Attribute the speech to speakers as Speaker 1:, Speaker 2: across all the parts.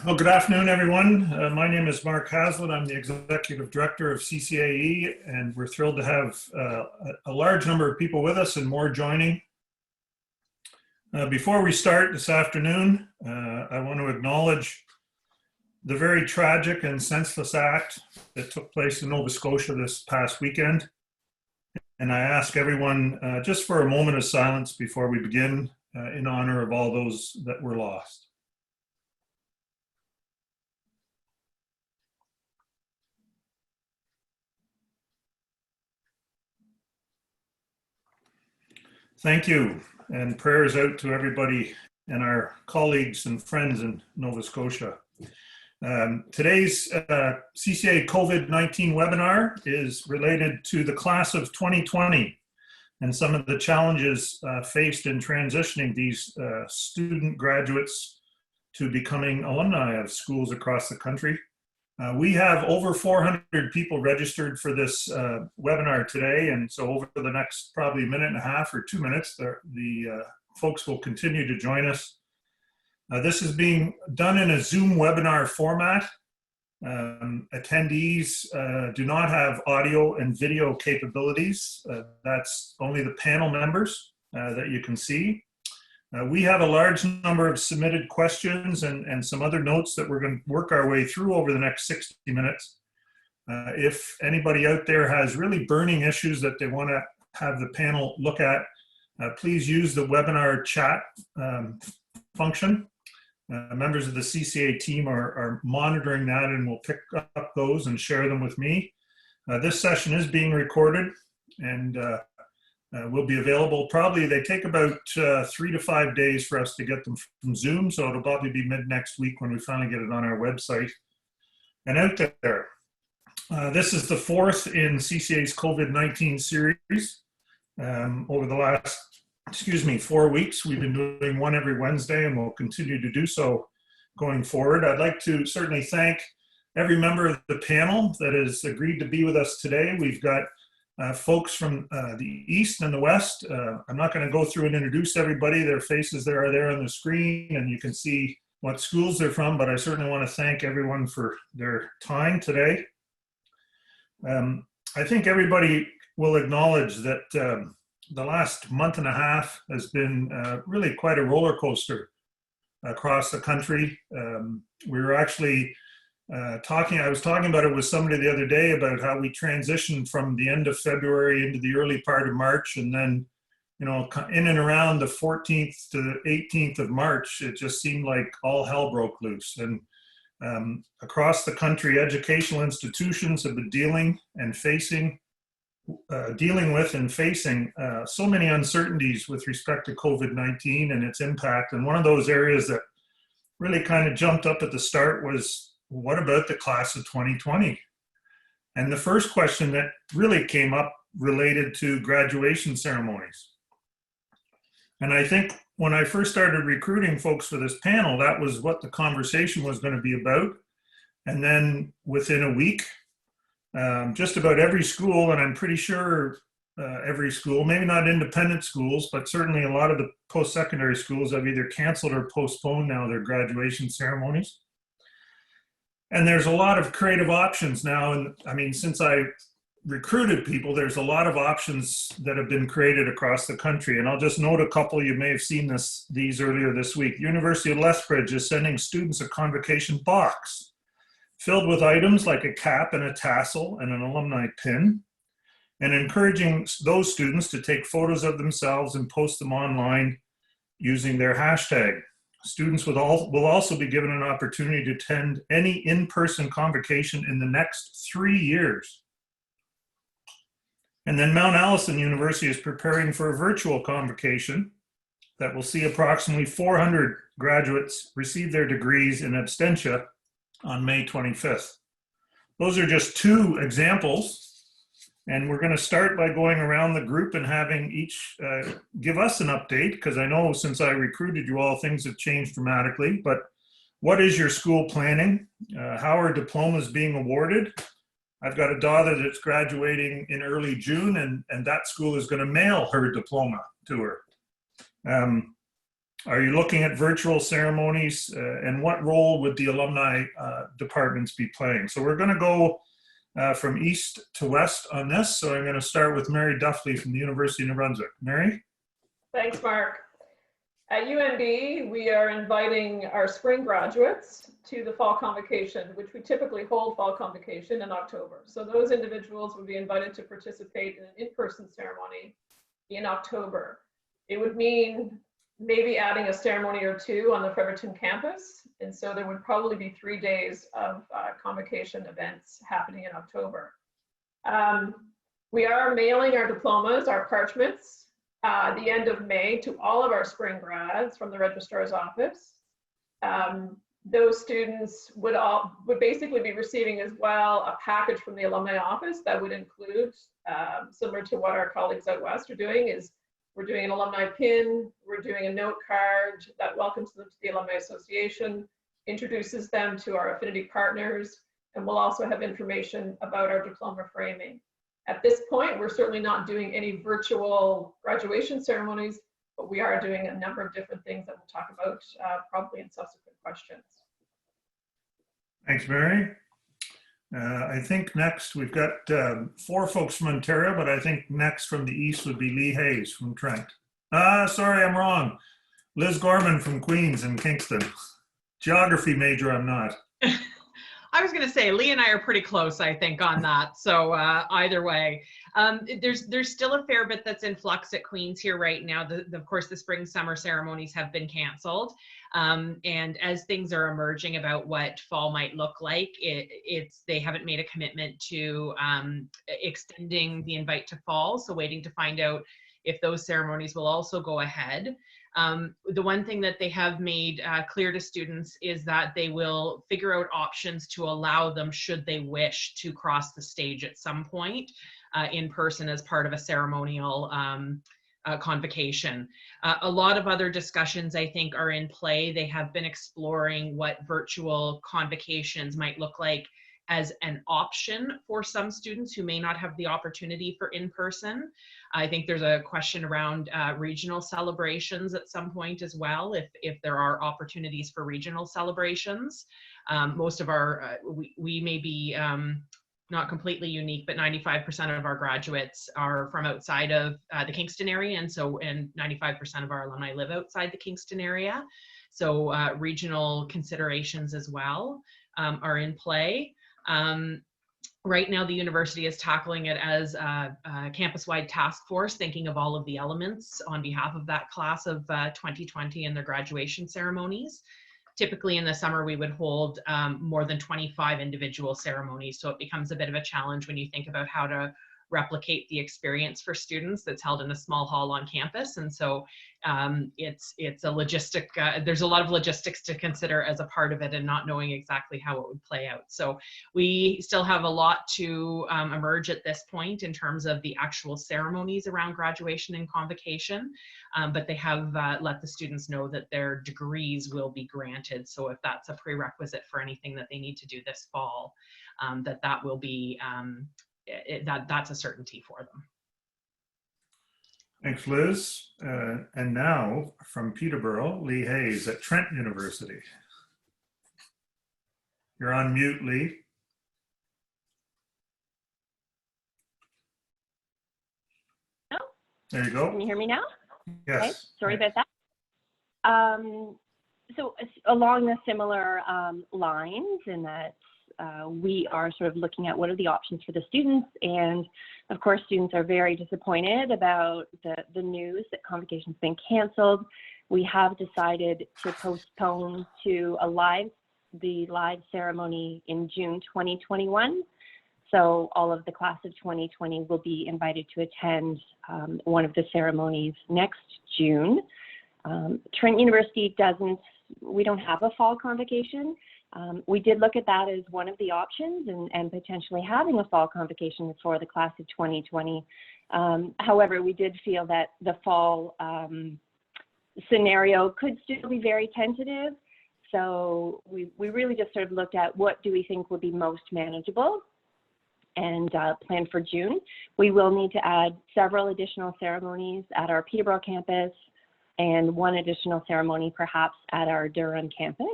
Speaker 1: Well, good afternoon, everyone. My name is Mark Haslett. I'm the Executive Director of CCAE, and we're thrilled to have a large number of people with us and more joining. Before we start this afternoon, I want to acknowledge the very tragic and senseless act that took place in Nova Scotia this past weekend. And I ask everyone just for a moment of silence before we begin in honor of all those that were lost. Thank you, and prayers out to everybody and our colleagues and friends in Nova Scotia. Today's CCA COVID-19 webinar is related to the class of 2020 and some of the challenges faced in transitioning these student graduates to becoming alumni of schools across the country. We have over 400 people registered for this webinar today, and so over the next probably minute and a half or 2 minutes, the folks will continue to join us. This is being done in a Zoom webinar format. Attendees do not have audio and video capabilities. That's only the panel members that you can see. We have a large number of submitted questions and some other notes that we're going to work our way through over the next 60 minutes. If anybody out there has really burning issues that they want to have the panel look at, please use the webinar chat function. Members of the CCA team are monitoring that and will pick up those and share them with me. This session is being recorded and will be available. Probably they take about 3 to 5 days for us to get them from Zoom, so it'll probably be mid next week when we finally get it on our website and out there. This is the fourth in CCA's COVID-19 series. Over the last 4 weeks, we've been doing one every Wednesday, and we'll continue to do so going forward. I'd like to certainly thank every member of the panel that has agreed to be with us today. We've got folks from the East and the West. I'm not going to go through and introduce everybody. Their faces are there on the screen, and you can see what schools they're from, but I certainly want to thank everyone for their time today. I think everybody will acknowledge that the last month and a half has been really quite a roller coaster across the country. We were actually I was talking about it with somebody the other day about how we transitioned from the end of February into the early part of March, and then, you know, in and around the 14th to the 18th of March, it just seemed like all hell broke loose. And across the country, educational institutions have been dealing with and facing so many uncertainties with respect to COVID-19 and its impact. And one of those areas that really kind of jumped up at the start was, what about the class of 2020? And the first question that really came up related to graduation ceremonies. And I think when I first started recruiting folks for this panel, that was what the conversation was going to be about. And then within a week, just about every school, and I'm pretty sure every school, maybe not independent schools, but certainly a lot of the post-secondary schools have either canceled or postponed now their graduation ceremonies. And there's a lot of creative options now. And I mean, since I recruited people, there's a lot of options that have been created across the country. And I'll just note a couple. You may have seen these earlier this week. The University of Lethbridge is sending students a convocation box filled with items like a cap and a tassel and an alumni pin, and encouraging those students to take photos of themselves and post them online using their hashtag. Students will also be given an opportunity to attend any in-person convocation in the next 3 years. And then Mount Allison University is preparing for a virtual convocation that will see approximately 400 graduates receive their degrees in absentia on May 25th. Those are just two examples. And we're going to start by going around the group and having each give us an update, because I know since I recruited you all, things have changed dramatically. But what is your school planning? How are diplomas being awarded? I've got a daughter that's graduating in early June, and that school is going to mail her diploma to her. Are you looking at virtual ceremonies, and what role would the alumni departments be playing? So we're going to go from east to west on this. So I'm going to start with Mary Duffley from the University of New Brunswick. Mary?
Speaker 2: Thanks, Mark. At UNB, we are inviting our spring graduates to the fall convocation, which we typically hold fall convocation in October. So those individuals would be invited to participate in an in-person ceremony in October. It would mean maybe adding a ceremony or two on the Fredericton campus. And so there would probably be 3 days of convocation events happening in October. We are mailing our diplomas, our parchments, the end of May to all of our spring grads from the registrar's office. Those students would basically be receiving as well a package from the alumni office that would include, similar to what our colleagues out west are doing, is we're doing an alumni pin, we're doing a note card that welcomes them to the Alumni Association, introduces them to our affinity partners, and we'll also have information about our diploma framing. At this point, we're certainly not doing any virtual graduation ceremonies, but we are doing a number of different things that we'll talk about probably in subsequent questions.
Speaker 1: Thanks, Mary. I think next we've got 4 folks from Ontario, but I think next from the east would be Lee Hayes from Trent. Sorry, I'm wrong. Liz Gorman from Queens and Kingston. Geography major, I'm not.
Speaker 3: I was going to say, Lee and I are pretty close, I think, on that. So either way, there's still a fair bit that's in flux at Queen's here right now. Of course, the spring summer ceremonies have been canceled. And as things are emerging about what fall might look like, they haven't made a commitment to extending the invite to fall. So waiting to find out if those ceremonies will also go ahead. The one thing that they have made clear to students is that they will figure out options to allow them, should they wish, to cross the stage at some point in person as part of a ceremonial convocation. A lot of other discussions, I think, are in play. They have been exploring what virtual convocations might look like as an option for some students who may not have the opportunity for in-person. I think there's a question around regional celebrations at some point as well, if there are opportunities for regional celebrations. Most of our, we may be not completely unique, but 95% of our graduates are from outside of the Kingston area, and 95% of our alumni live outside the Kingston area. So regional considerations as well are in play. Right now, the university is tackling it as a campus-wide task force, thinking of all of the elements on behalf of that class of 2020 and their graduation ceremonies. Typically in the summer, we would hold more than 25 individual ceremonies. So it becomes a bit of a challenge when you think about how to replicate the experience for students that's held in a small hall on campus. And so it's a logistic, there's a lot of logistics to consider as a part of it, and not knowing exactly how it would play out. So we still have a lot to emerge at this point in terms of the actual ceremonies around graduation and convocation, but they have let the students know that their degrees will be granted. So if that's a prerequisite for anything that they need to do this fall, that will be that's a certainty for them.
Speaker 1: Thanks, Liz. And now from Peterborough, Lee Hayes at Trent University. You're on mute, Lee.
Speaker 4: Oh,
Speaker 1: there you go.
Speaker 4: Can you hear me now?
Speaker 1: Yes.
Speaker 4: Okay. Sorry about that. So along the similar lines, in that we are sort of looking at what are the options for the students, and of course students are very disappointed about the news that convocation's been canceled. We have decided to postpone to the live ceremony in June 2021. So all of the class of 2020 will be invited to attend one of the ceremonies next June. Trent University we don't have a fall convocation. We did look at that as one of the options, and potentially having a fall convocation for the class of 2020. However, we did feel that the fall scenario could still be very tentative. So we really just sort of looked at what do we think would be most manageable, and plan for June. We will need to add several additional ceremonies at our Peterborough campus and one additional ceremony perhaps at our Durham campus,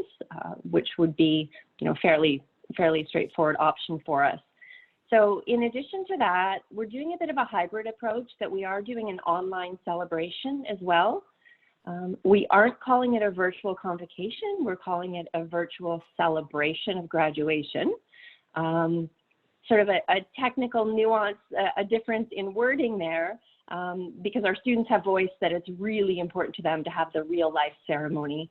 Speaker 4: which would be, fairly straightforward option for us. So in addition to that, we're doing a bit of a hybrid approach that we are doing an online celebration as well. We aren't calling it a virtual convocation, we're calling it a virtual celebration of graduation. Sort of a technical nuance, a difference in wording there, because our students have voiced that it's really important to them to have the real life ceremony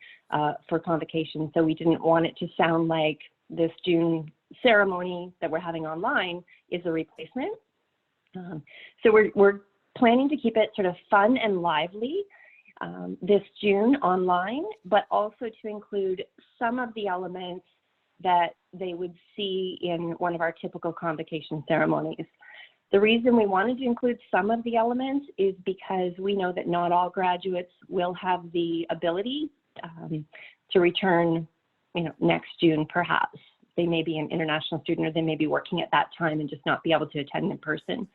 Speaker 4: for convocation. So we didn't want it to sound like this June ceremony that we're having online is a replacement. So we're planning to keep it sort of fun and lively this June online, but also to include some of the elements that they would see in one of our typical convocation ceremonies. The reason we wanted to include some of the elements is because we know that not all graduates will have the ability to return, next June perhaps. They may be an international student or they may be working at that time and just not be able to attend in person.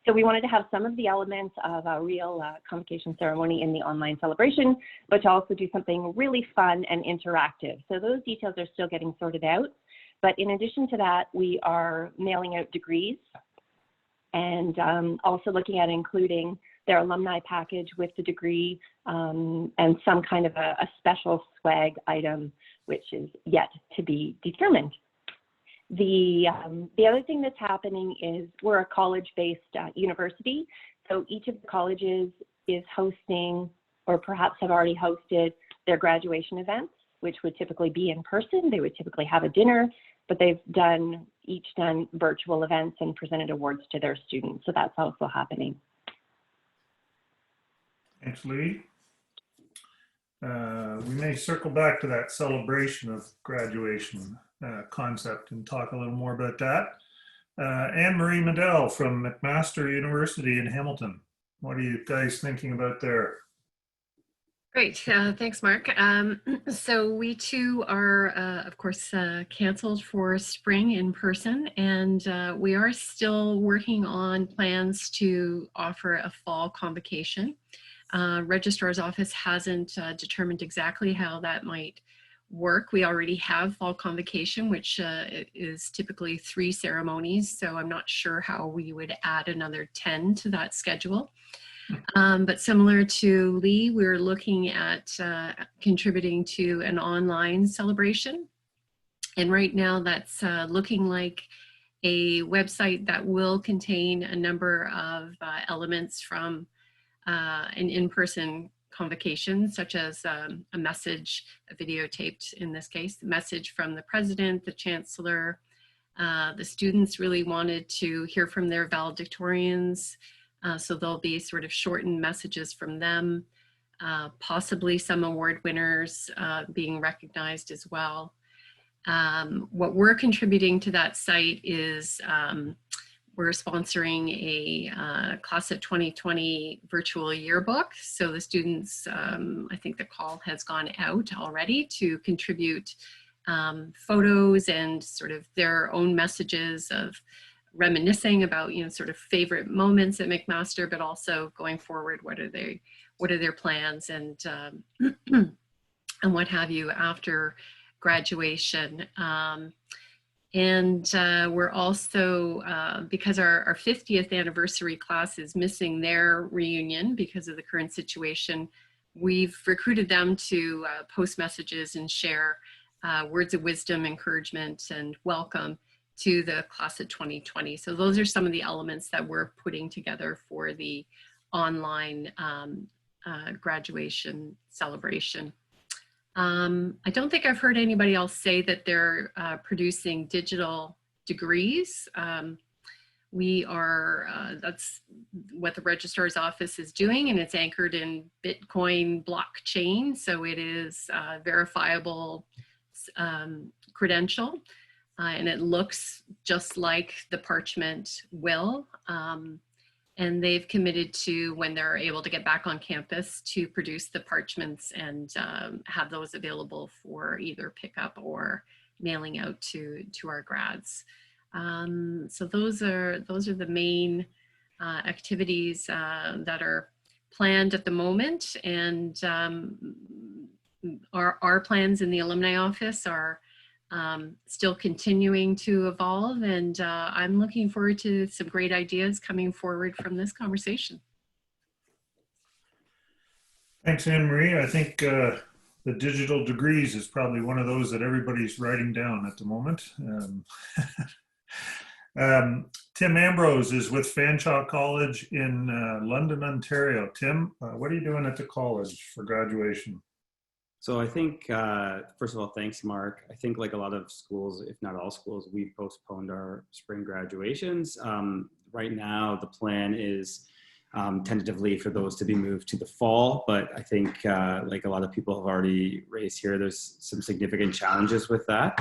Speaker 4: So we wanted to have some of the elements of a real convocation ceremony in the online celebration, but to also do something really fun and interactive. So those details are still getting sorted out. But in addition to that, we are mailing out degrees and also looking at including their alumni package with the degree and some kind of a special swag item, which is yet to be determined. The other thing that's happening is we're a college-based university, so each of the colleges is hosting or perhaps have already hosted their graduation events, which would typically be in person. They would typically have a dinner, but they've each done virtual events and presented awards to their students, so that's also happening.
Speaker 1: Thanks, Lee. We may circle back to that celebration of graduation concept and talk a little more about that. Anne-Marie Medell from McMaster University in Hamilton. What are you guys thinking about there?
Speaker 5: Great, thanks, Mark. So we too are, of course, canceled for spring in person, and we are still working on plans to offer a fall convocation. Registrar's office hasn't determined exactly how that might work. We already have fall convocation, which is typically 3 ceremonies, so I'm not sure how we would add another 10 to that schedule. But similar to Lee, we're looking at contributing to an online celebration. And right now that's looking like a website that will contain a number of elements from an in-person convocation, such as a message, a videotaped in this case, the message from the president, the chancellor. The students really wanted to hear from their valedictorians, so there'll be sort of shortened messages from them, possibly some award winners being recognized as well. What we're contributing to that site is we're sponsoring a class of 2020 virtual yearbook. So the students, I think the call has gone out already to contribute photos and sort of their own messages of reminiscing about, sort of favorite moments at McMaster, but also going forward, what are their plans and and what have you after graduation. And we're also, because our 50th anniversary class is missing their reunion because of the current situation, we've recruited them to post messages and share words of wisdom, encouragement, and welcome to the class of 2020. So those are some of the elements that we're putting together for the online graduation celebration. I don't think I've heard anybody else say that they're producing digital degrees. We are, that's what the registrar's office is doing, and it's anchored in Bitcoin blockchain. So it is a verifiable credential, and it looks just like the parchment will. And they've committed to, when they're able to get back on campus, to produce the parchments and have those available for either pickup or mailing out to our grads. So those are the main activities that are planned at the moment, and our plans in the alumni office are still continuing to evolve, and I'm looking forward to some great ideas coming forward from this conversation.
Speaker 1: Thanks, Anne Marie. I think the digital degrees is probably one of those that everybody's writing down at the moment. Tim Ambrose is with Fanshawe College in London, Ontario. Tim, what are you doing at the college for graduation?
Speaker 6: So I think, first of all, thanks, Mark. I think like a lot of schools, if not all schools, we've postponed our spring graduations. Right now, the plan is tentatively for those to be moved to the fall, but I think like a lot of people have already raised here, there's some significant challenges with that.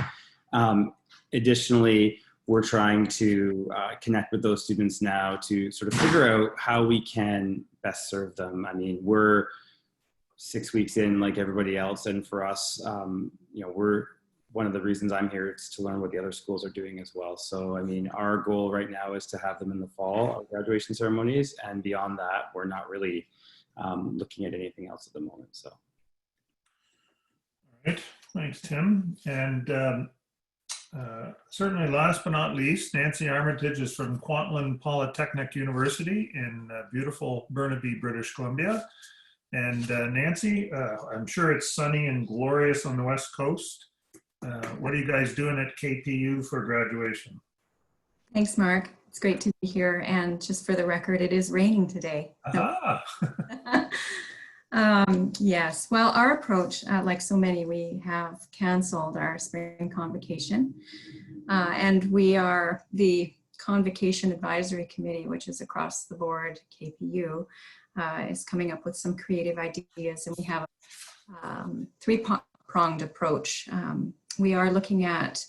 Speaker 6: Additionally, we're trying to connect with those students now to sort of figure out how we can best serve them. I mean, we're 6 weeks in like everybody else, and for us, you know, we're one of the reasons I'm here is to learn what the other schools are doing as well. So, I mean, our goal right now is to have them in the fall, our graduation ceremonies, and beyond that, we're not really looking at anything else at the moment. So,
Speaker 1: all right, thanks, Tim. And certainly last but not least, Nancy Armitage is from Kwantlen Polytechnic University in beautiful Burnaby, British Columbia. And Nancy, I'm sure it's sunny and glorious on the West Coast. What are you guys doing at KPU for graduation?
Speaker 7: Thanks, Mark. It's great to be here. And just for the record, it is raining today.
Speaker 1: Aha.
Speaker 7: Yes, well, our approach, like so many, we have canceled our spring convocation. And we are the Convocation Advisory Committee, which is across the board, KPU, is coming up with some creative ideas. And we have a three-pronged approach. We are looking at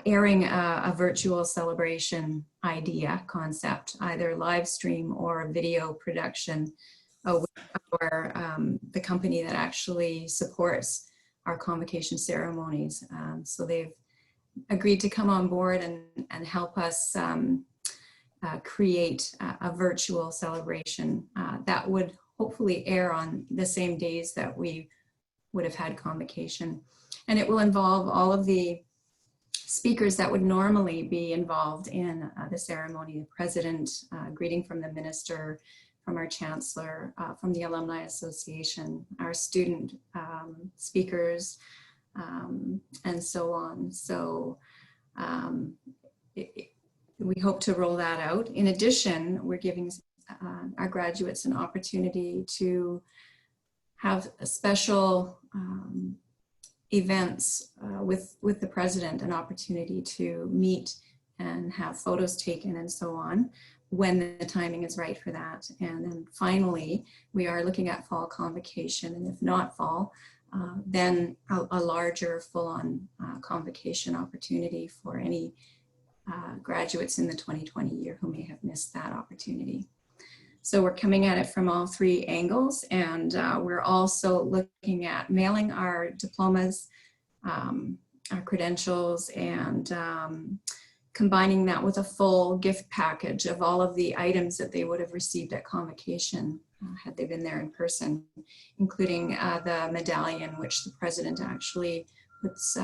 Speaker 7: airing a virtual celebration idea concept, either live stream or a video production with the company that actually supports our convocation ceremonies. So they've agreed to come on board and help us create a virtual celebration that would hopefully air on the same days that we would have had convocation. And it will involve all of the speakers that would normally be involved in the ceremony: the president, greeting from the minister, from our chancellor, from the Alumni Association, our student speakers, and so on. So we hope to roll that out. In addition, we're giving our graduates an opportunity to have a special events with the president, an opportunity to meet and have photos taken and so on when the timing is right for that. And then finally, we are looking at fall convocation, and if not fall, then a larger full-on convocation opportunity for any graduates in the 2020 year who may have missed that opportunity. So we're coming at it from all three angles, and we're also looking at mailing our diplomas, our credentials, and combining that with a full gift package of all of the items that they would have received at convocation had they been there in person, including the medallion, which the president actually puts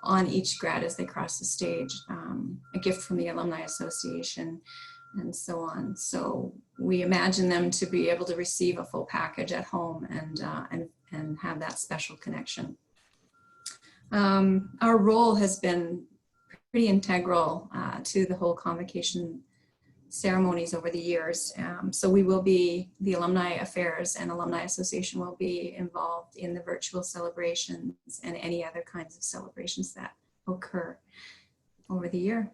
Speaker 7: on each grad as they cross the stage, a gift from the Alumni Association, and so on. So we imagine them to be able to receive a full package at home and have that special connection. Our role has been pretty integral to the whole convocation ceremonies over the years. So we will be, the Alumni Affairs and Alumni Association will be involved in the virtual celebrations and any other kinds of celebrations that occur over the year.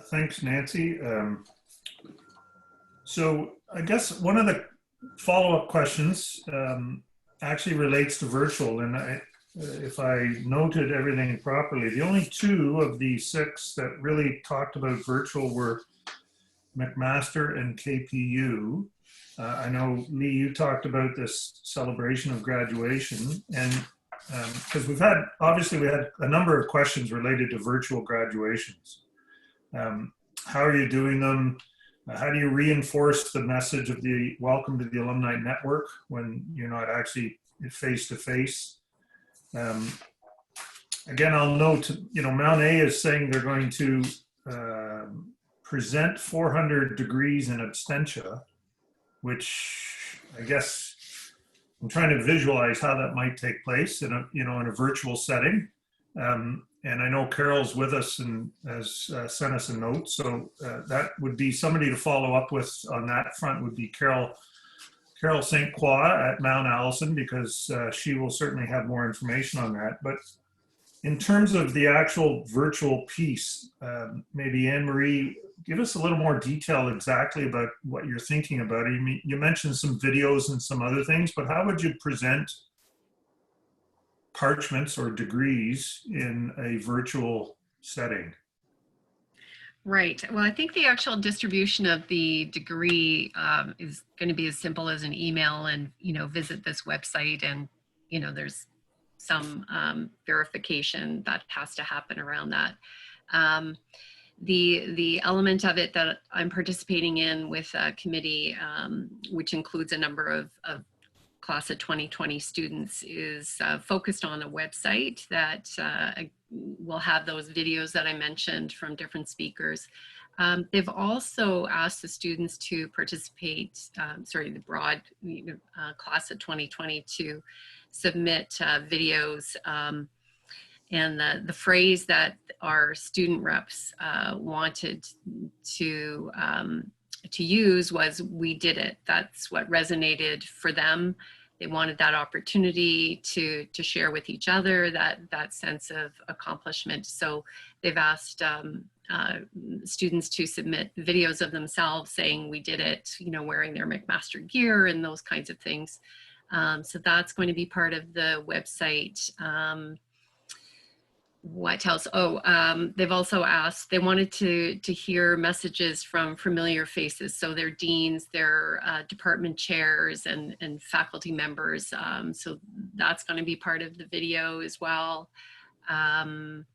Speaker 1: Thanks, Nancy. So I guess one of the follow-up questions actually relates to virtual, and if I noted everything properly, the only two of the six that really talked about virtual were McMaster and KPU. I know, Lee, you talked about this celebration of graduation, and because we had a number of questions related to virtual graduations. How are you doing them? How do you reinforce the message of the welcome to the alumni network when you're not actually face to face? Again, I'll note, Mount A is saying they're going to present 400 degrees in absentia, which I guess I'm trying to visualize how that might take place in a virtual setting. And I know Carol's with us and has sent us a note. So that would be somebody to follow up with on that front would be Carol St. Croix at Mount Allison, because she will certainly have more information on that. But in terms of the actual virtual piece, maybe Anne-Marie, give us a little more detail exactly about what you're thinking about. You mentioned some videos and some other things, but how would you present parchments or degrees in a virtual setting?
Speaker 5: Right. Well, I think the actual distribution of the degree is going to be as simple as an email and, visit this website, and, there's some verification that has to happen around that. The element of it that I'm participating in with a committee, which includes a number of class of 2020 students, is focused on a website that will have those videos that I mentioned from different speakers. They've also asked the students to participate, the broad class of 2020 to submit videos. And the phrase that our student reps wanted to use was, "We did it." That's what resonated for them. They wanted that opportunity to share with each other that sense of accomplishment. So they've asked students to submit videos of themselves saying, "We did it," wearing their McMaster gear and those kinds of things. So that's going to be part of the website. What else? They've also asked, they wanted to hear messages from familiar faces. So their deans, their department chairs and faculty members. So that's going to be part of the video as well. And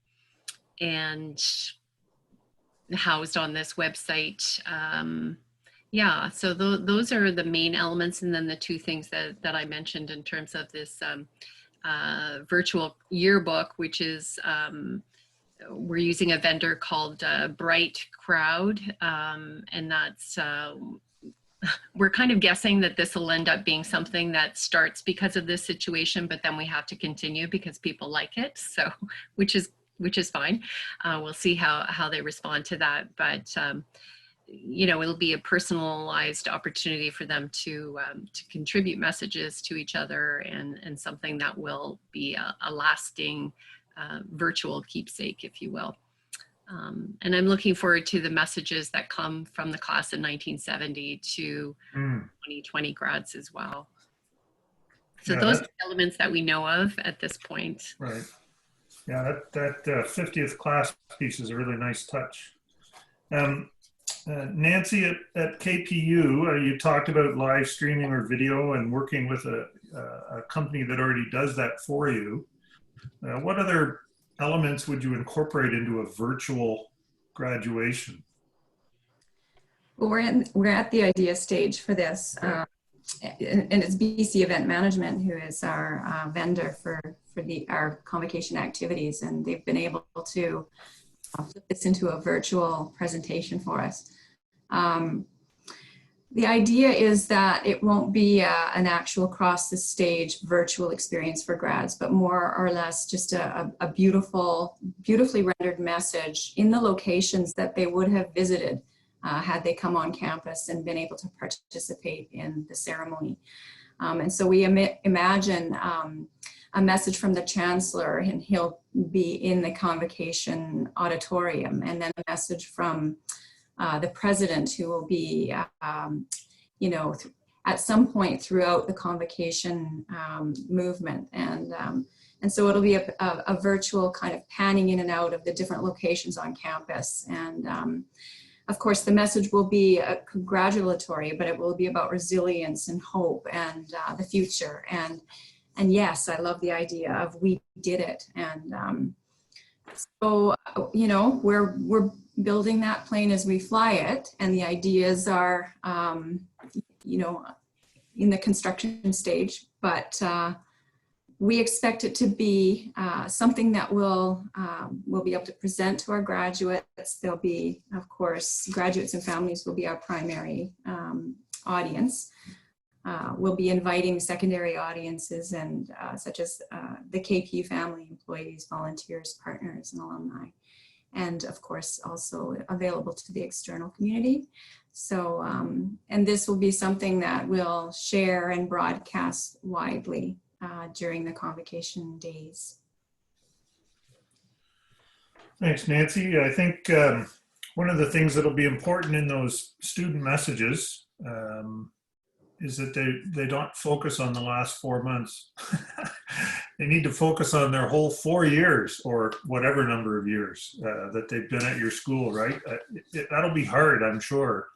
Speaker 5: housed on this website. Yeah, so those are the main elements. And then the two things that I mentioned in terms of this virtual yearbook, which is, we're using a vendor called Bright Crowd. And that's, we're kind of guessing that this will end up being something that starts because of this situation, but then we have to continue because people like it. So, which is fine. We'll see how they respond to that. But, it'll be a personalized opportunity for them to contribute messages to each other, and something that will be a lasting virtual keepsake, if you will. And I'm looking forward to the messages that come from the class of 1970 to 2020 grads as well. So yeah, those are elements that we know of at this point.
Speaker 1: Right. Yeah, that 50th class piece is a really nice touch. Nancy, at KPU, you talked about live streaming or video and working with a company that already does that for you. What other elements would you incorporate into a virtual graduation?
Speaker 7: Well, we're at the idea stage for this, and it's BC Event Management who is our vendor for our convocation activities, and they've been able to put this into a virtual presentation for us. The idea is that it won't be an actual cross the stage virtual experience for grads, but more or less just a beautifully rendered message in the locations that they would have visited had they come on campus and been able to participate in the ceremony. And so we imagine a message from the chancellor, and he'll be in the convocation auditorium, and then a message from the president, who will be, at some point throughout the convocation movement. And so it'll be a virtual kind of panning in and out of the different locations on campus. And of course, the message will be congratulatory, but it will be about resilience and hope and the future. And yes, I love the idea of "we did it." And so, we're building that plane as we fly it, and the ideas are, you know, in the construction stage, but we expect it to be something that we'll be able to present to our graduates. There'll be, of course, graduates and families will be our primary audience. We'll be inviting secondary audiences and such as the KP family, employees, volunteers, partners, and alumni. And of course, also available to the external community. So, and this will be something that we'll share and broadcast widely during the convocation days.
Speaker 1: Thanks, Nancy. I think one of the things that'll be important in those student messages is that they don't focus on the last 4 months. They need to focus on their whole 4 years or whatever number of years that they've been at your school, right? That'll be hard, I'm sure,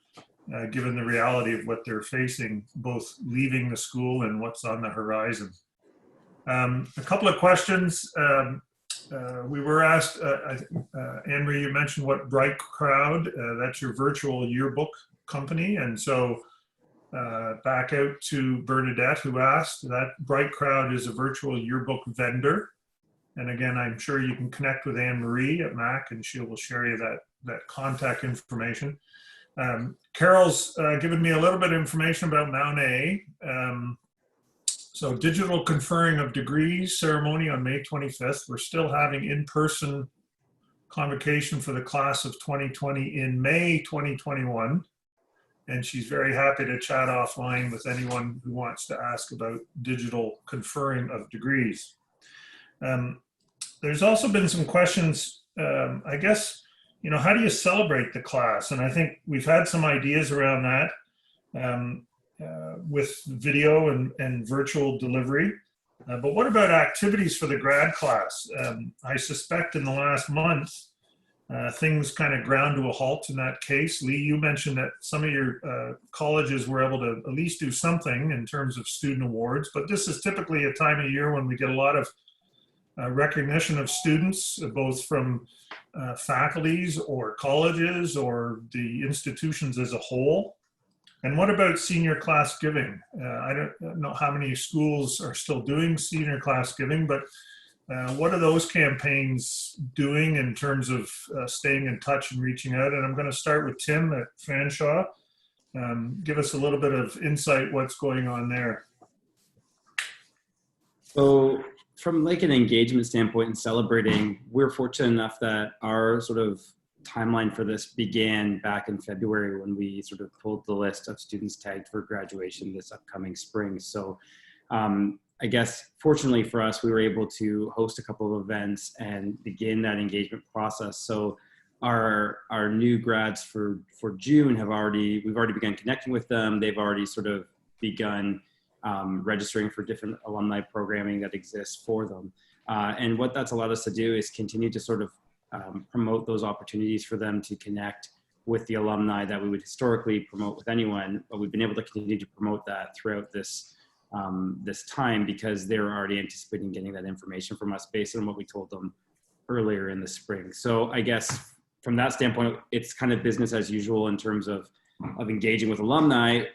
Speaker 1: given the reality of what they're facing, both leaving the school and what's on the horizon. A couple of questions. We were asked, Anne-Marie, you mentioned what Bright Crowd, that's your virtual yearbook company. And so back out to Bernadette, who asked, that Bright Crowd is a virtual yearbook vendor. And again, I'm sure you can connect with Anne-Marie at MAC and she will share you that contact information. Carol's given me a little bit of information about Mount A. So digital conferring of degrees ceremony on May 25th. We're still having in-person convocation for the class of 2020 in May 2021. And she's very happy to chat offline with anyone who wants to ask about digital conferring of degrees. There's also been some questions, I guess, you know, how do you celebrate the class? And I think we've had some ideas around that. With video and virtual delivery. But what about activities for the grad class? I suspect in the last month, things kind of ground to a halt in that case. Lee, you mentioned that some of your colleges were able to at least do something in terms of student awards, but this is typically a time of year when we get a lot of recognition of students, both from faculties or colleges or the institutions as a whole. And what about senior class giving? I don't know how many schools are still doing senior class giving, but what are those campaigns doing in terms of staying in touch and reaching out? And I'm going to start with Tim at Fanshawe. Give us a little bit of insight what's going on there.
Speaker 6: So from like an engagement standpoint and celebrating, we're fortunate enough that our sort of timeline for this began back in February when we sort of pulled the list of students tagged for graduation this upcoming spring. So I guess fortunately for us, we were able to host a couple of events and begin that engagement process. So our new grads for June we've already begun connecting with them. They've already sort of begun registering for different alumni programming that exists for them. And what that's allowed us to do is continue to sort of promote those opportunities for them to connect with the alumni that we would historically promote with anyone, but we've been able to continue to promote that throughout this time because they're already anticipating getting that information from us based on what we told them earlier in the spring. So I guess from that standpoint, it's kind of business as usual in terms of engaging with alumni.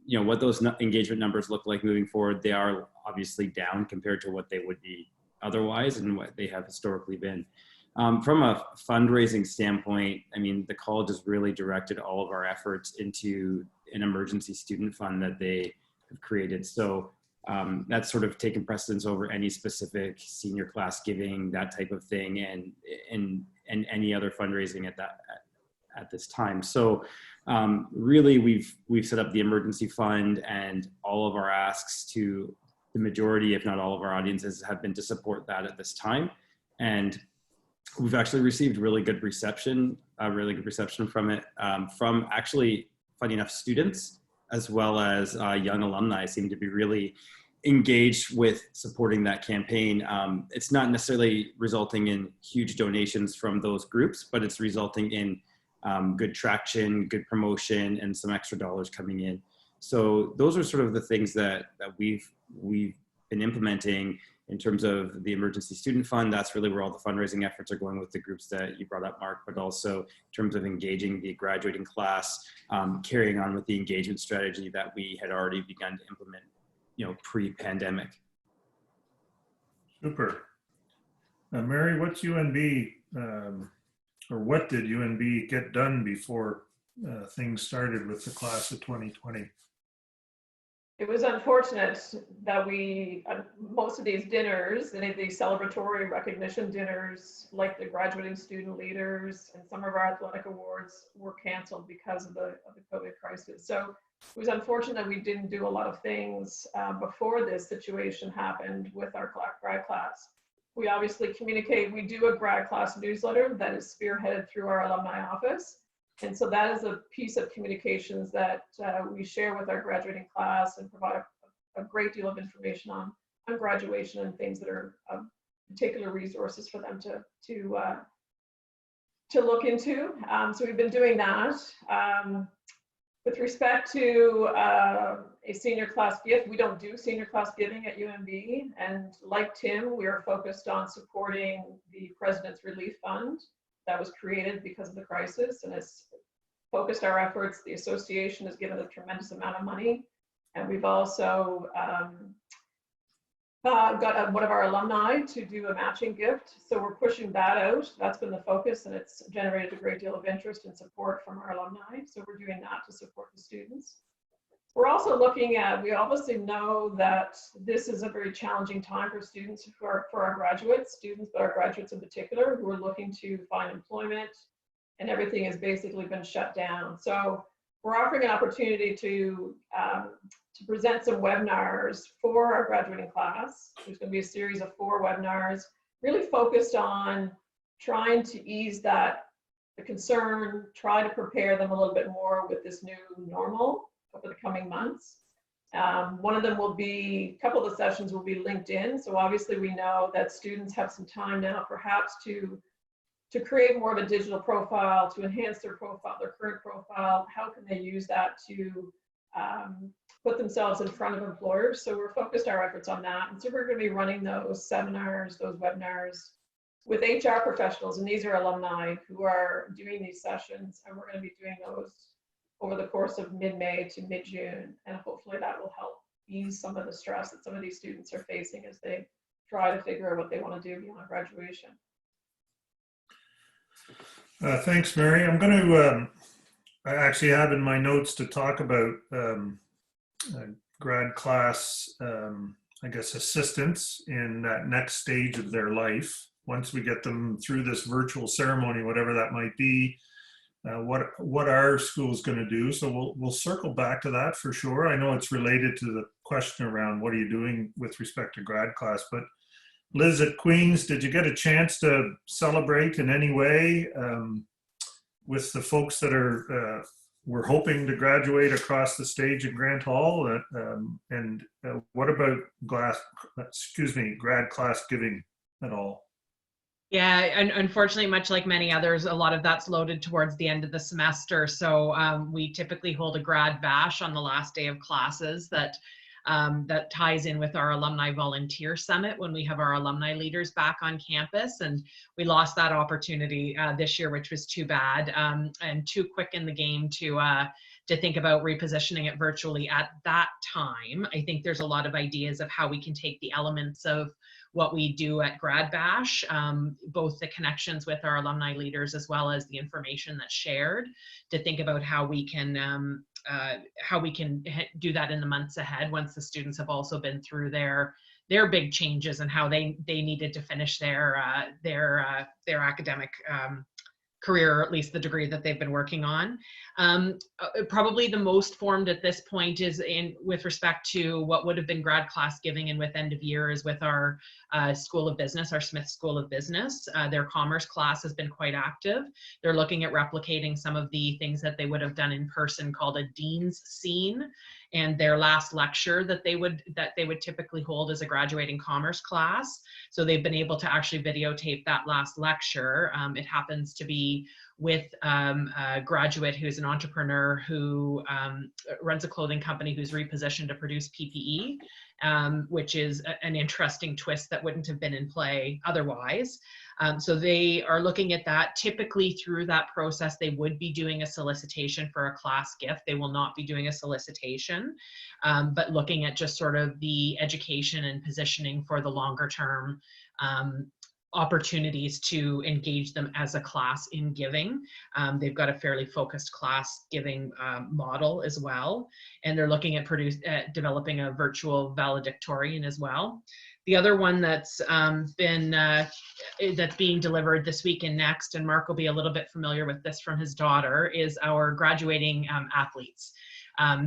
Speaker 6: You know, what those engagement numbers look like moving forward, they are obviously down compared to what they would be otherwise and what they have historically been. From a fundraising standpoint, I mean, the college has really directed all of our efforts into an emergency student fund that they have created. So that's sort of taken precedence over any specific senior class giving, that type of thing, and any other fundraising at this time. So really, we've set up the emergency fund, and all of our asks to the majority, if not all of our audiences, have been to support that at this time. And we've actually received really good reception from it, from actually, funny enough, students, as well as young alumni seem to be really engaged with supporting that campaign. It's not necessarily resulting in huge donations from those groups, but it's resulting in good traction, good promotion, and some extra dollars coming in. So those are sort of the things that we've been implementing. in terms of the emergency student fund, that's really where all the fundraising efforts are going with the groups that you brought up, Mark, but also in terms of engaging the graduating class, carrying on with the engagement strategy that we had already begun to implement, pre-pandemic.
Speaker 1: Super. Mary, what's UNB, or what did UNB get done before things started with the class of 2020?
Speaker 2: It was unfortunate that most of these dinners, any of these celebratory recognition dinners, like the graduating student leaders and some of our athletic awards, were canceled because of the COVID crisis. So it was unfortunate that we didn't do a lot of things before this situation happened with our grad class. We obviously communicate, we do a grad class newsletter that is spearheaded through our alumni office. And so that is a piece of communications that we share with our graduating class and provide a great deal of information on graduation and things that are particular resources for them to look into. So we've been doing that. With respect to a senior class gift, we don't do senior class giving at UNB. And like Tim, we are focused on supporting the President's Relief Fund that was created because of the crisis, and has focused our efforts. The association has given a tremendous amount of money, and we've also got one of our alumni to do a matching gift. So we're pushing that out. That's been the focus, and it's generated a great deal of interest and support from our alumni. So we're doing that to support the students. We're also looking at, we obviously know that this is a very challenging time for students, for our graduate students, but our graduates in particular, who are looking to find employment, and everything has basically been shut down. So we're offering an opportunity to present some webinars for our graduating class. There's going to be a series of 4 webinars, really focused on trying to ease the concern, try to prepare them a little bit more with this new normal over the coming months. One of them will be, a couple of the sessions will be linked in. So obviously we know that students have some time now perhaps to create more of a digital profile, to enhance their profile, their current profile. How can they use that to put themselves in front of employers? So we're focused our efforts on that. And so we're going to be running those seminars, those webinars with HR professionals. And these are alumni who are doing these sessions. And we're going to be doing those over the course of mid-May to mid-June. And hopefully that will help ease some of the stress that some of these students are facing as they try to figure out what they want to do beyond graduation.
Speaker 1: Thanks, Mary. I'm going to, I actually have in my notes to talk about grad class, I guess, assistance in that next stage of their life. Once we get them through this virtual ceremony, whatever that might be, what our school is going to do. So we'll circle back to that for sure. I know it's related to the question around what are you doing with respect to grad class, but Liz at Queen's, did you get a chance to celebrate in any way with the folks that we're hoping to graduate across the stage in Grant Hall? And what about grad class giving at all?
Speaker 3: Yeah, and unfortunately, much like many others, a lot of that's loaded towards the end of the semester. So we typically hold a grad bash on the last day of classes that ties in with our alumni volunteer summit when we have our alumni leaders back on campus. And we lost that opportunity this year, which was too bad, and too quick in the game to think about repositioning it virtually at that time. I think there's a lot of ideas of how we can take the elements of what we do at Grad Bash, both the connections with our alumni leaders as well as the information that's shared, to think about how we can do that in the months ahead once the students have also been through their big changes and how they needed to finish their academic career, or at least the degree that they've been working on. Probably the most formed at this point is with respect to what would have been grad class giving and with end of year is with our School of Business, our Smith School of Business. Their commerce class has been quite active. They're looking at replicating some of the things that they would have done in person, called a dean's scene, and their last lecture that they would typically hold as a graduating commerce class. So they've been able to actually videotape that last lecture. It happens to be with a graduate who's an entrepreneur who runs a clothing company who's repositioned to produce PPE, which is an interesting twist that wouldn't have been in play otherwise. So they are looking at that. Typically through that process, they would be doing a solicitation for a class gift. They will not be doing a solicitation, but looking at just sort of the education and positioning for the longer term opportunities to engage them as a class in giving. They've got a fairly focused class giving model as well. And they're looking at developing a virtual valedictorian as well. The other one that's that's being delivered this week and next, and Mark will be a little bit familiar with this from his daughter, is our graduating athletes.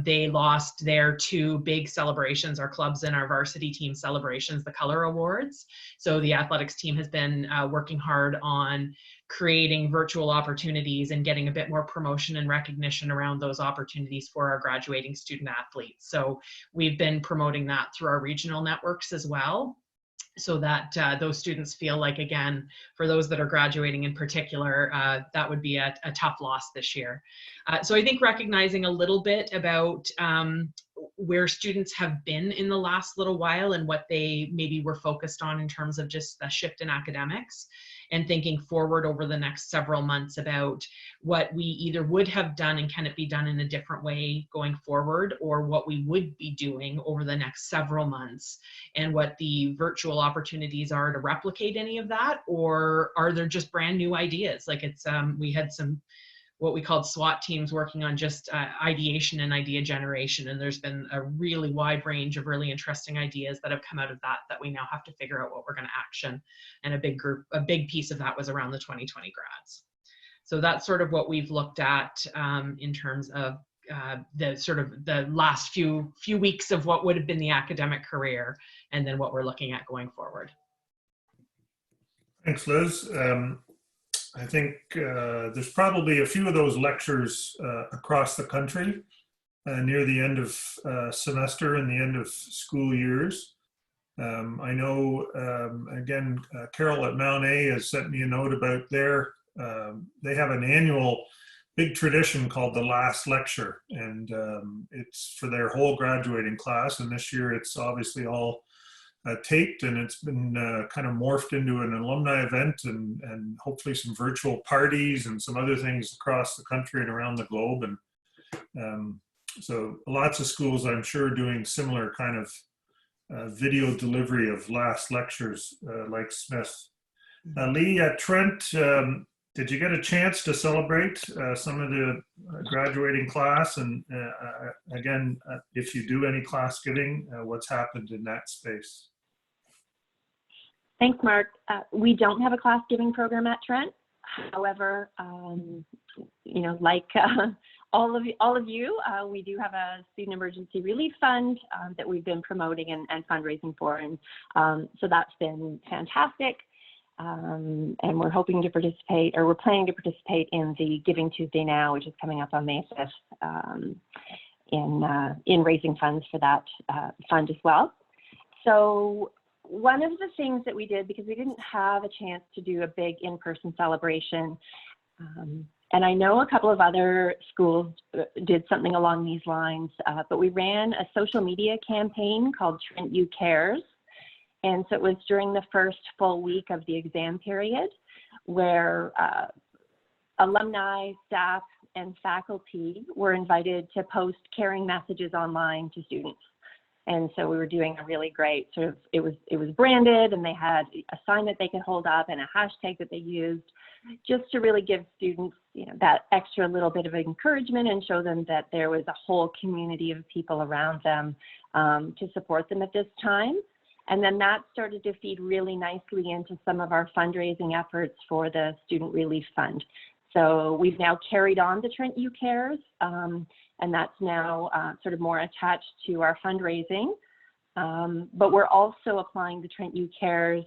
Speaker 3: They lost their two big celebrations, our clubs and our varsity team celebrations, the Color Awards. So the athletics team has been working hard on creating virtual opportunities and getting a bit more promotion and recognition around those opportunities for our graduating student athletes. So we've been promoting that through our regional networks as well, so that those students feel like, again, for those that are graduating in particular, that would be a tough loss this year. So I think recognizing a little bit about where students have been in the last little while and what they maybe were focused on in terms of just the shift in academics, and thinking forward over the next several months about what we either would have done and can it be done in a different way going forward, or what we would be doing over the next several months, and what the virtual opportunities are to replicate any of that, or are there just brand new ideas? Like it's, we had some what we called SWAT teams working on just ideation and idea generation. And there's been a really wide range of really interesting ideas that have come out of that we now have to figure out what we're going to action. And a big piece of that was around the 2020 grads. So that's sort of what we've looked at in terms of the last few weeks of what would have been the academic career, and then what we're looking at going forward.
Speaker 1: Thanks, Liz. I think there's probably a few of those lectures across the country near the end of semester and the end of school years. I know, again, Carol at Mount A has sent me a note about they have an annual big tradition called the last lecture, and it's for their whole graduating class. And this year it's obviously all taped, and it's been kind of morphed into an alumni event, and hopefully some virtual parties and some other things across the country and around the globe. And so lots of schools, I'm sure, doing similar kind of video delivery of last lectures like Smith. Lee, at Trent, did you get a chance to celebrate some of the graduating class? And again, if you do any class giving, what's happened in that space?
Speaker 4: Thanks, Mark. We don't have a class giving program at Trent. However, you know, like all of you, we do have a student emergency relief fund that we've been promoting and fundraising for, and so that's been fantastic. And we're hoping to participate, or we're planning to participate in the Giving Tuesday Now, which is coming up on May 5th, in raising funds for that fund as well. So one of the things that we did, because we didn't have a chance to do a big in-person celebration, and I know a couple of other schools did something along these lines, but we ran a social media campaign called Trent U Cares. And so it was during the first full week of the exam period, where alumni, staff, and faculty were invited to post caring messages online to students. And so we were doing a really great sort of, it was branded, and they had a sign that they could hold up and a hashtag that they used, just to really give students, you know, that extra little bit of encouragement and show them that there was a whole community of people around them to support them at this time. And then that started to feed really nicely into some of our fundraising efforts for the Student Relief Fund. So we've now carried on the Trent U Cares, and that's now sort of more attached to our fundraising. But we're also applying the Trent U Cares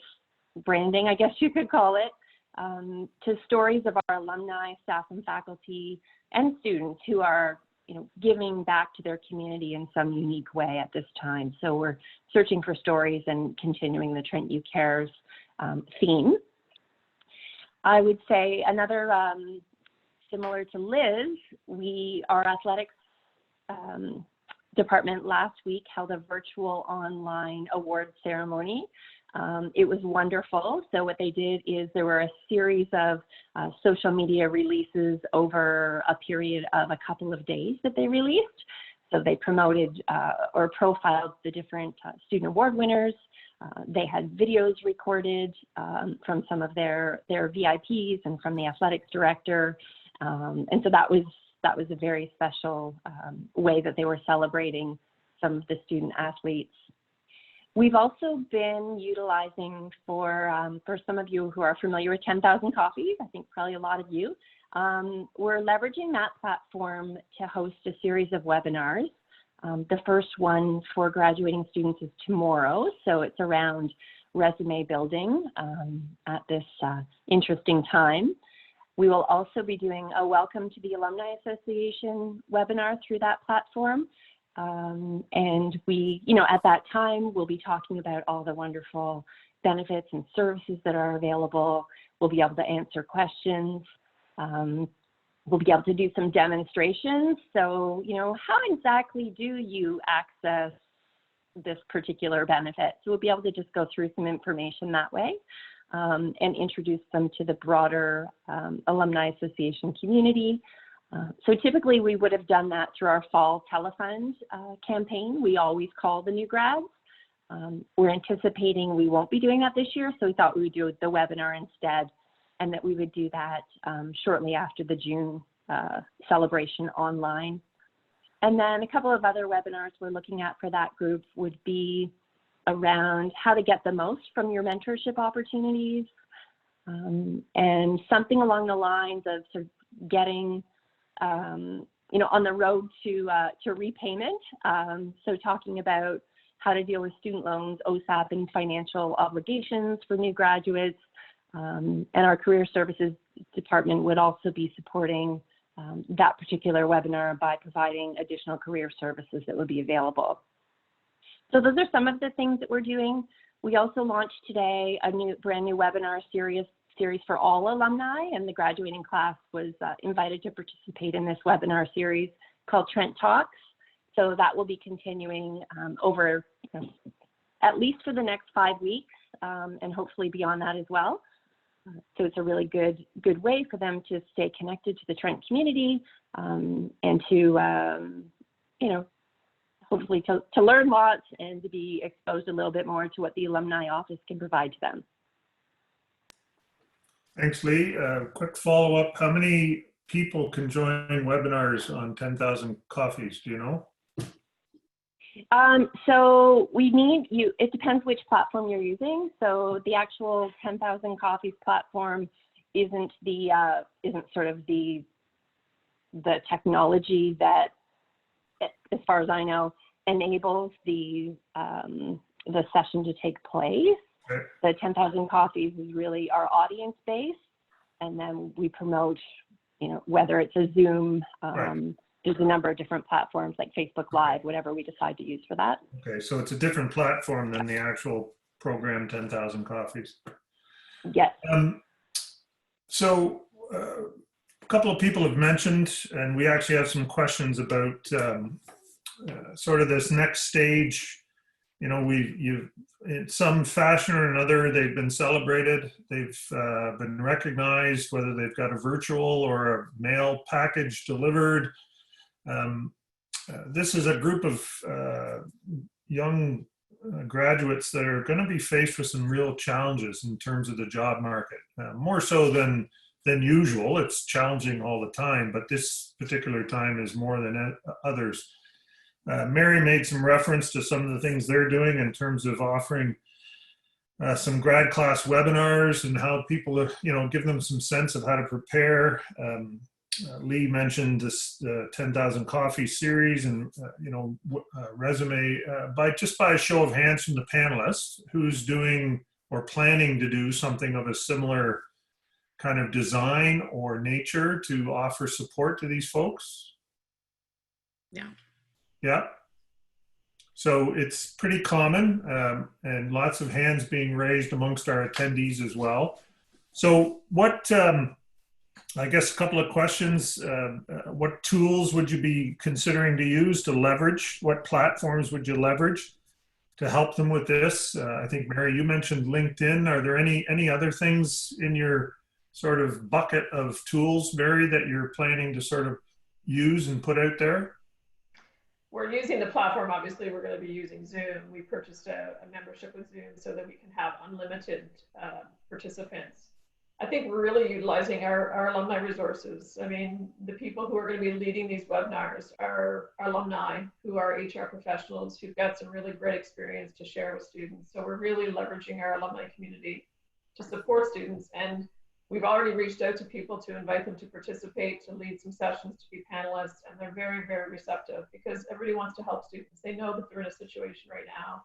Speaker 4: branding, I guess you could call it, to stories of our alumni, staff, and faculty, and students who are, you know, giving back to their community in some unique way at this time. So we're searching for stories and continuing the Trent U Cares theme. I would say another similar to Liz, our athletics department last week held a virtual online award ceremony. It was wonderful. So what they did is there were a series of social media releases over a period of a couple of days that they released. So they promoted or profiled the different student award winners. They had videos recorded from some of their VIPs and from the athletics director. And so that was a very special way that they were celebrating some of the student athletes. We've also been utilizing for some of you who are familiar with 10,000 Coffees, I think probably a lot of you, we're leveraging that platform to host a series of webinars. The first one for graduating students is tomorrow, so it's around resume building at this interesting time. We will also be doing a Welcome to the Alumni Association webinar through that platform. And we, at that time, we'll be talking about all the wonderful benefits and services that are available. We'll be able to answer questions. We'll be able to do some demonstrations. So, how exactly do you access this particular benefit? So we'll be able to just go through some information that way and introduce them to the broader Alumni Association community. So typically we would have done that through our fall telefund campaign. We always call the new grads. We're anticipating we won't be doing that this year, so we thought we would do the webinar instead, and that we would do that shortly after the June celebration online. And then a couple of other webinars we're looking at for that group would be around how to get the most from your mentorship opportunities, and something along the lines of sort of getting on the road to repayment. So talking about how to deal with student loans, OSAP, and financial obligations for new graduates. And our career services department would also be supporting that particular webinar by providing additional career services that would be available. So those are some of the things that we're doing. We also launched today a brand new webinar series for all alumni, and the graduating class was invited to participate in this webinar series called Trent Talks. So that will be continuing over at least for the next 5 weeks, and hopefully beyond that as well. So it's a really good way for them to stay connected to the Trent community and to, hopefully to learn lots and to be exposed a little bit more to what the alumni office can provide to them.
Speaker 1: Thanks, Lee. Quick follow-up. How many people can join webinars on 10,000 Coffees? Do you know?
Speaker 4: So we need you, it depends which platform you're using. So the actual 10,000 Coffees platform isn't sort of the technology that, as far as I know, enables the session to take place. Okay. The 10,000 Coffees is really our audience base, and then we promote, whether it's a Zoom, right. There's a number of different platforms like Facebook Live, whatever we decide to use for that.
Speaker 1: Okay, so it's a different platform than the actual program 10,000 Coffees.
Speaker 4: Yes.
Speaker 1: So a couple of people have mentioned, and we actually have some questions about sort of this next stage. You've in some fashion or another, they've been celebrated. They've been recognized, whether they've got a virtual or a mail package delivered. This is a group of young graduates that are going to be faced with some real challenges in terms of the job market, more so than usual. It's challenging all the time, but this particular time is more than others. Mary made some reference to some of the things they're doing in terms of offering some grad class webinars and how people, give them some sense of how to prepare. Lee mentioned this 10,000 Coffee series and, resume, by a show of hands from the panelists, who's doing or planning to do something of a similar kind of design or nature to offer support to these folks?
Speaker 3: Yeah.
Speaker 1: Yeah. So it's pretty common, and lots of hands being raised amongst our attendees as well. So what I guess a couple of questions. What tools would you be considering to use to leverage? What platforms would you leverage to help them with this? I think, Mary, you mentioned LinkedIn. Are there any other things in your sort of bucket of tools, Mary, that you're planning to sort of use and put out there?
Speaker 2: We're using the platform. Obviously, we're going to be using Zoom. We purchased a membership with Zoom so that we can have unlimited participants. I think we're really utilizing our alumni resources. I mean, the people who are going to be leading these webinars are alumni who are HR professionals who've got some really great experience to share with students. So we're really leveraging our alumni community to support students. And we've already reached out to people to invite them to participate, to lead some sessions, to be panelists, and they're very, very receptive because everybody wants to help students. They know that they're in a situation right now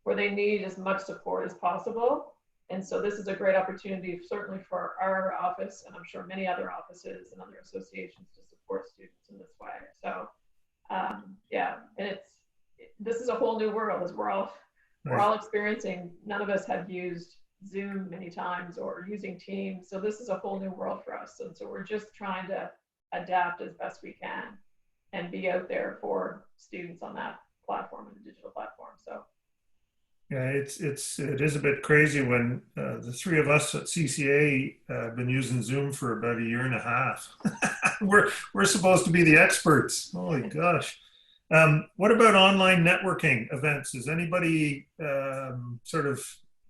Speaker 2: where they need as much support as possible. And so this is a great opportunity, certainly for our office, and I'm sure many other offices and other associations to support students in this way. So yeah, and this is a whole new world as we're all experiencing. None of us have used Zoom many times or using Teams. So this is a whole new world for us. And so we're just trying to adapt as best we can and be out there for students on that platform and the digital platform. So
Speaker 1: yeah, it is a bit crazy when the three of us at CCA have been using Zoom for about 1.5 years. We're supposed to be the experts. Holy gosh. What about online networking events? Is anybody sort of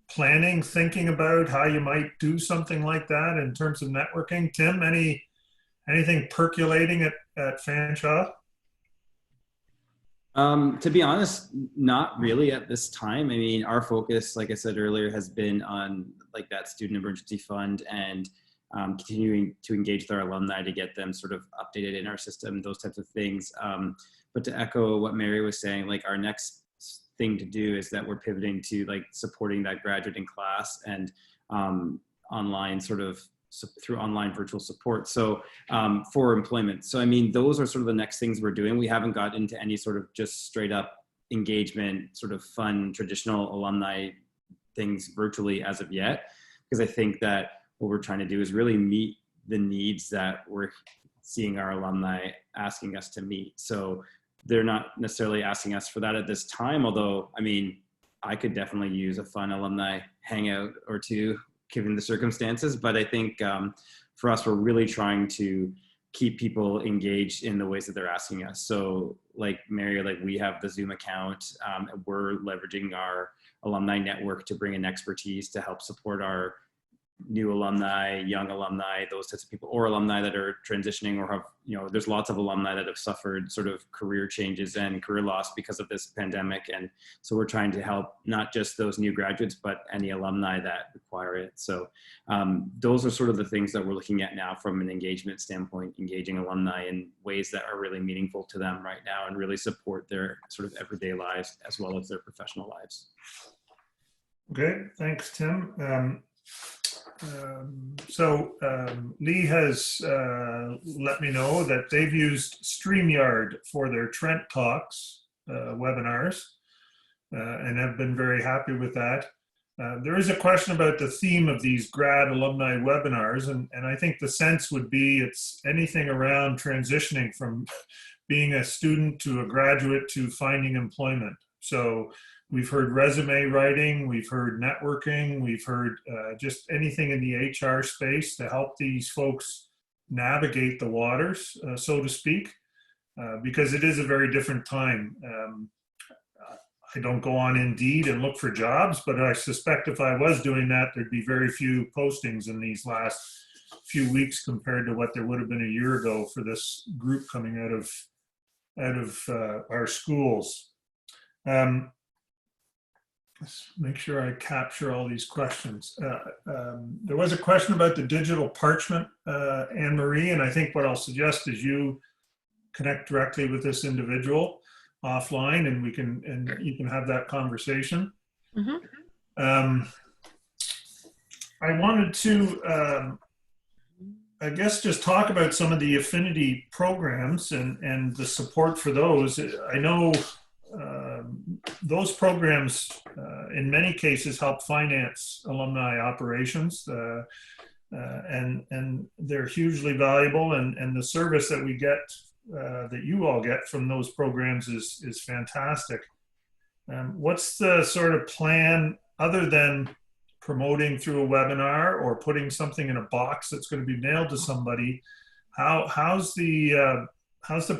Speaker 1: thinking about how you might do something like that in terms of networking? Tim, anything percolating at Fanshawe?
Speaker 6: To be honest, not really at this time. I mean, our focus, like I said earlier, has been on like that student emergency fund and continuing to engage with our alumni to get them sort of updated in our system, those types of things. But to echo what Mary was saying, like our next thing to do is that we're pivoting to like supporting that graduate in class and online sort of through online virtual support. So for employment. So, I mean, those are sort of the next things we're doing. We haven't got into any sort of just straight up engagement, sort of fun, traditional alumni things virtually as of yet, because I think that what we're trying to do is really meet the needs that we're seeing our alumni asking us to meet. So they're not necessarily asking us for that at this time, although, I mean, I could definitely use a fun alumni hangout or two given the circumstances. But I think for us, we're really trying to keep people engaged in the ways that they're asking us. So like Mary, like we have the Zoom account, we're leveraging our alumni network to bring in expertise to help support our new alumni, young alumni, those types of people, or alumni that are transitioning or have, you know, there's lots of alumni that have suffered sort of career changes and career loss because of this pandemic. And so we're trying to help not just those new graduates, but any alumni that require it. So those are sort of the things that we're looking at now from an engagement standpoint, engaging alumni in ways that are really meaningful to them right now and really support their sort of everyday lives as well as their professional lives.
Speaker 1: Okay, thanks, Tim. Lee has let me know that they've used StreamYard for their Trent Talks webinars and have been very happy with that. There is a question about the theme of these grad alumni webinars, and I think the sense would be it's anything around transitioning from being a student to a graduate to finding employment. So we've heard resume writing, we've heard networking, we've heard just anything in the HR space to help these folks navigate the waters, so to speak, because it is a very different time. I don't go on Indeed and look for jobs, but I suspect if I was doing that, there'd be very few postings in these last few weeks compared to what there would have been a year ago for this group coming out of our schools. Let's make sure I capture all these questions. There was a question about the digital parchment, Anne-Marie, and I think what I'll suggest is you connect directly with this individual offline and you can have that conversation. Mm-hmm. I wanted to, I guess, just talk about some of the affinity programs and the support for those. I know those programs in many cases help finance alumni operations. and they're hugely valuable, and the service that we get, that you all get from those programs is fantastic. What's the sort of plan other than promoting through a webinar or putting something in a box that's going to be mailed to somebody? How's the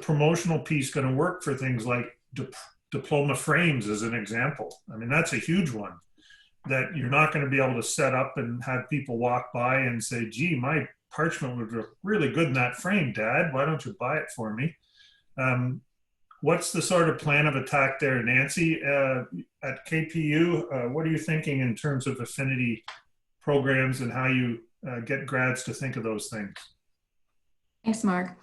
Speaker 1: promotional piece going to work for things like diploma frames, as an example? I mean, that's a huge one that you're not going to be able to set up and have people walk by and say, gee, my parchment would look really good in that frame, Dad. Why don't you buy it for me? What's the sort of plan of attack there, Nancy? At KPU, what are you thinking in terms of affinity programs and how you get grads to think of those things?
Speaker 7: Thanks, Mark.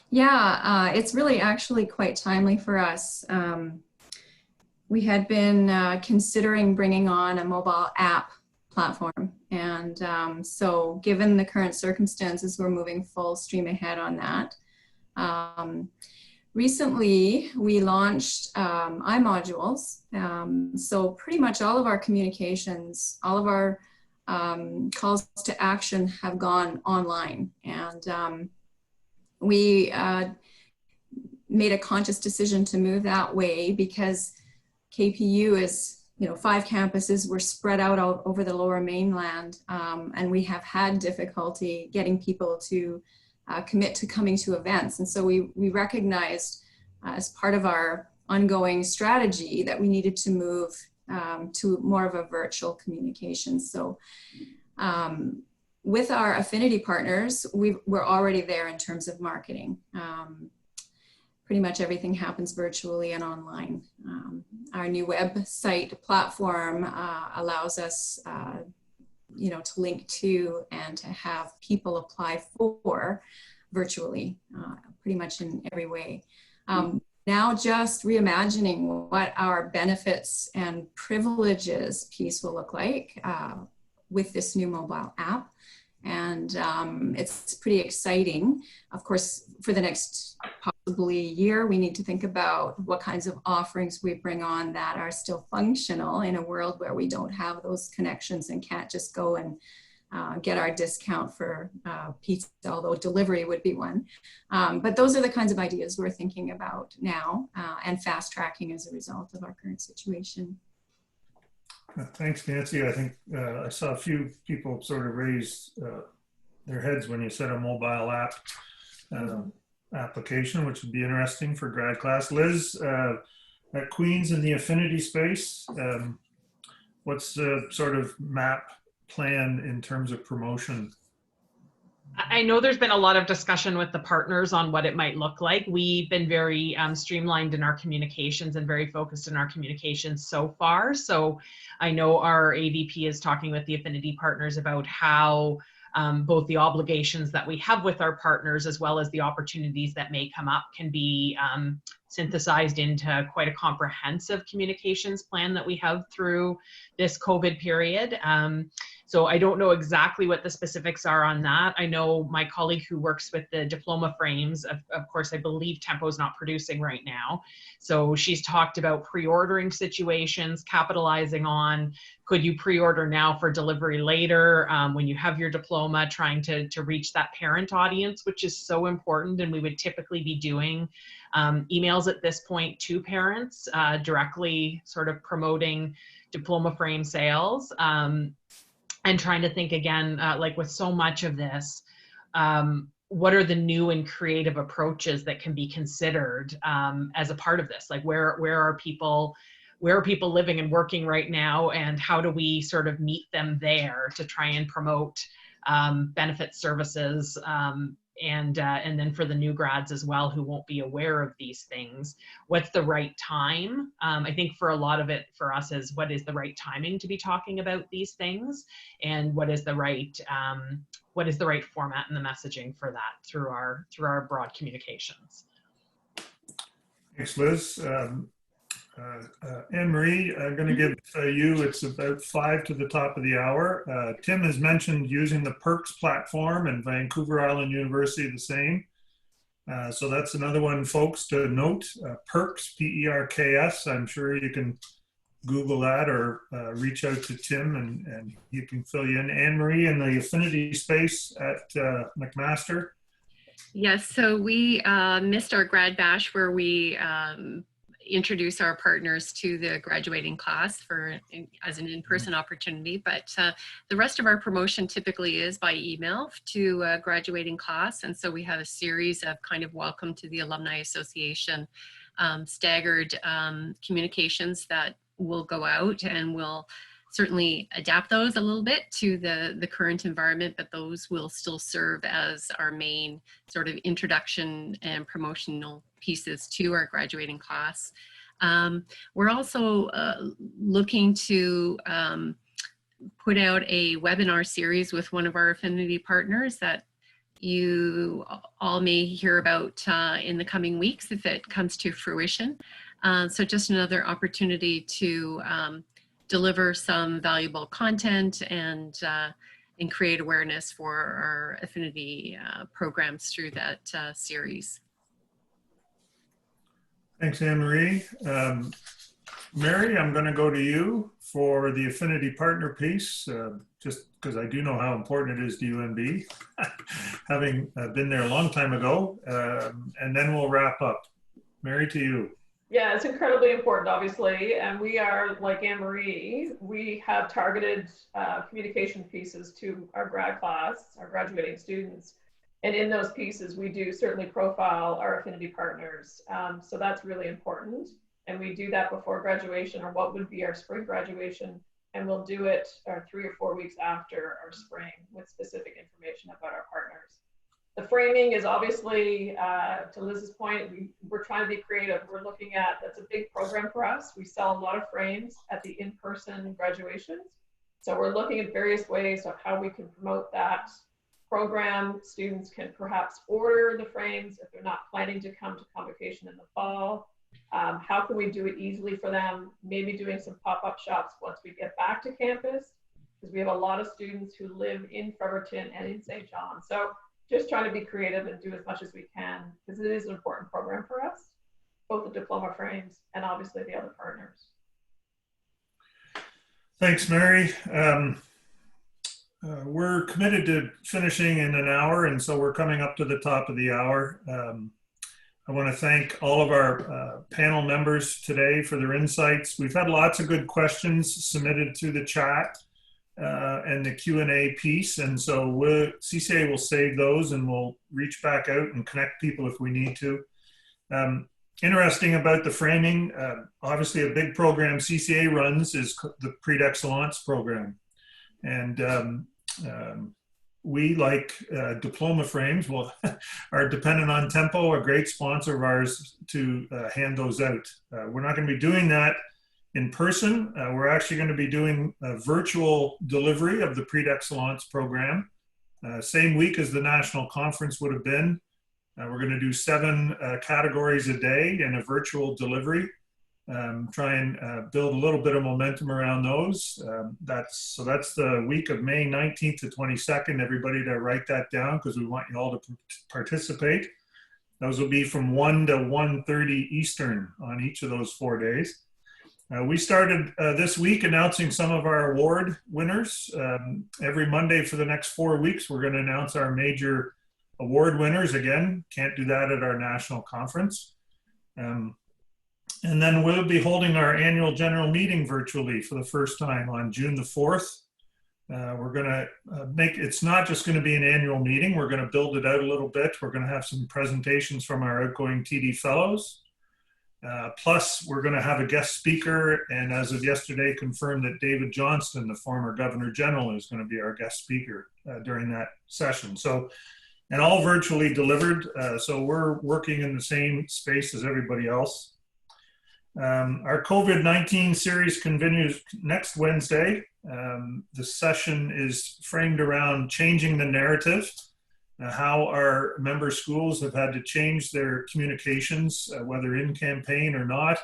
Speaker 7: Yeah, it's really actually quite timely for us. We had been considering bringing on a mobile app platform. And so given the current circumstances, we're moving full stream ahead on that. Recently, we launched iModules. So pretty much all of our communications, all of our calls to action have gone online. And we made a conscious decision to move that way because KPU is, 5 campuses. We're spread out over the Lower Mainland, and we have had difficulty getting people to commit to coming to events. And so we recognized as part of our ongoing strategy that we needed to move to more of a virtual communication. So with our affinity partners, we're already there in terms of marketing. Pretty much everything happens virtually and online. Our new website platform allows us to link to and to have people apply for virtually, pretty much in every way. Now just reimagining what our benefits and privileges piece will look like with this new mobile app. And it's pretty exciting. Of course, for the next possibly year, we need to think about what kinds of offerings we bring on that are still functional in a world where we don't have those connections and can't just go and get our discount for pizza, although delivery would be one. But those are the kinds of ideas we're thinking about now and fast tracking as a result of our current situation.
Speaker 1: Thanks, Nancy. I think I saw a few people sort of raise their heads when you said a mobile app application, which would be interesting for grad class. Liz, at Queen's in the affinity space, what's the sort of map plan in terms of promotion?
Speaker 3: I know there's been a lot of discussion with the partners on what it might look like. We've been very streamlined in our communications and very focused in our communications so far. So I know our AVP is talking with the affinity partners about how both the obligations that we have with our partners as well as the opportunities that may come up can be synthesized into quite a comprehensive communications plan that we have through this COVID period. So I don't know exactly what the specifics are on that. I know my colleague who works with the diploma frames, of course, I believe Tempo's not producing right now. So she's talked about pre-ordering situations, capitalizing on, could you pre-order now for delivery later when you have your diploma, trying to reach that parent audience, which is so important. And we would typically be doing emails at this point to parents, directly sort of promoting diploma frame sales. And trying to think again, like with so much of this, what are the new and creative approaches that can be considered as a part of this? Like where are people living and working right now, and how do we sort of meet them there to try and promote benefit services, and then for the new grads as well who won't be aware of these things, what's the right time? I think for a lot of it for us is what is the right timing to be talking about these things, and what is the right format and the messaging for that through our broad communications.
Speaker 1: Thanks, Liz. Anne-Marie, I'm going to give you, it's about 5 to the top of the hour. Tim has mentioned using the Proulx platform, and Vancouver Island University the same. So that's another one, folks, to note. Proulx, P-E-R-K-S. I'm sure you can Google that or reach out to Tim and he can fill you in. Anne-Marie in the affinity space at McMaster.
Speaker 5: Yes, so we missed our grad bash where we introduce our partners to the graduating class as an in-person opportunity, but the rest of our promotion typically is by email to a graduating class. And so we have a series of kind of welcome to the Alumni Association staggered communications that will go out, and we'll certainly adapt those a little bit to the current environment, but those will still serve as our main sort of introduction and promotional pieces to our graduating class. We're also looking to put out a webinar series with one of our affinity partners that you all may hear about in the coming weeks if it comes to fruition. So just another opportunity to deliver some valuable content and create awareness for our affinity programs through that series.
Speaker 1: Thanks, Anne-Marie. Mary, I'm going to go to you for the affinity partner piece, just because I do know how important it is to UNB, having been there a long time ago, and then we'll wrap up. Mary, to you.
Speaker 2: Yeah, it's incredibly important, obviously, and we are, like Anne-Marie, we have targeted communication pieces to our grad class, our graduating students, and in those pieces, we do certainly profile our affinity partners. So that's really important, and we do that before graduation, or what would be our spring graduation, and we'll do it 3 or 4 weeks after our spring with specific information about our partners. The framing is obviously, to Liz's point, we're trying to be creative. We're looking at, that's a big program for us. We sell a lot of frames at the in-person graduations. So we're looking at various ways of how we can promote that program. Students can perhaps order the frames if they're not planning to come to Convocation in the fall. How can we do it easily for them? Maybe doing some pop-up shops once we get back to campus, because we have a lot of students who live in Fredericton and in St. John. So just trying to be creative and do as much as we can, because it is an important program for us, both the diploma frames and obviously the other partners.
Speaker 1: Thanks, Mary. We're committed to finishing in an hour, and so we're coming up to the top of the hour. I want to thank all of our panel members today for their insights. We've had lots of good questions submitted through the chat and the Q&A piece, and so CCA will save those and we'll reach back out and connect people if we need to. Interesting about the framing, obviously a big program CCA runs is the Prix d'Excellence program. And we, like diploma frames, are dependent on Tempo, a great sponsor of ours, to hand those out. We're not going to be doing that in person. We're actually going to be doing a virtual delivery of the Prix d'Excellence program, same week as the national conference would have been. We're going to do 7 categories a day in a virtual delivery. Try and build a little bit of momentum around those. That's the week of May 19th to 22nd. Everybody to write that down, because we want you all to participate. Those will be from 1 to 1:30 Eastern on each of those 4 days. We started this week announcing some of our award winners. Every Monday for the next 4 weeks, we're going to announce our major award winners. Again, can't do that at our national conference. And then we'll be holding our annual general meeting virtually for the first time on June the 4th. We're going to it's not just going to be an annual meeting. We're going to build it out a little bit. We're going to have some presentations from our outgoing TD fellows. Plus, we're going to have a guest speaker, and as of yesterday, confirmed that David Johnston, the former Governor General, is going to be our guest speaker during that session. So, and all virtually delivered. So we're working in the same space as everybody else. Our COVID-19 series continues next Wednesday. The session is framed around changing the narrative, how our member schools have had to change their communications, whether in campaign or not,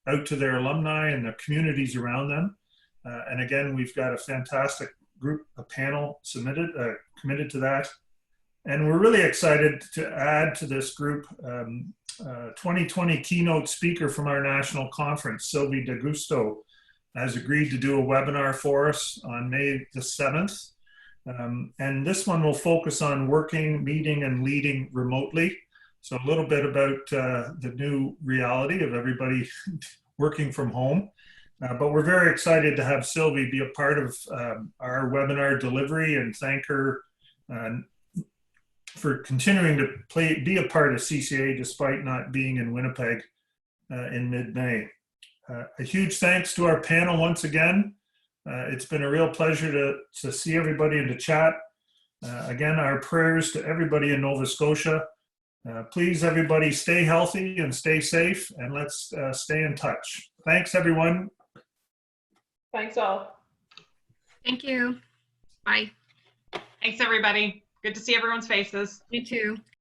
Speaker 1: out to their alumni and the communities around them. And again, we've got a fantastic group, a panel committed to that. And we're really excited to add to this group 2020 keynote speaker from our national conference, Sylvie D'Agusto, has agreed to do a webinar for us on May the 7th. And this one will focus on working, meeting, and leading remotely. So a little bit about the new reality of everybody working from home. But we're very excited to have Sylvie be a part of our webinar delivery, and thank her for continuing to be a part of CCA despite not being in Winnipeg in mid-May. A huge thanks to our panel once again. It's been a real pleasure to see everybody and to chat. Again, our prayers to everybody in Nova Scotia. Please, everybody, stay healthy and stay safe, and let's stay in touch. Thanks, everyone.
Speaker 2: Thanks all.
Speaker 5: Thank you. Bye.
Speaker 3: Thanks, everybody. Good to see everyone's faces.
Speaker 5: You too.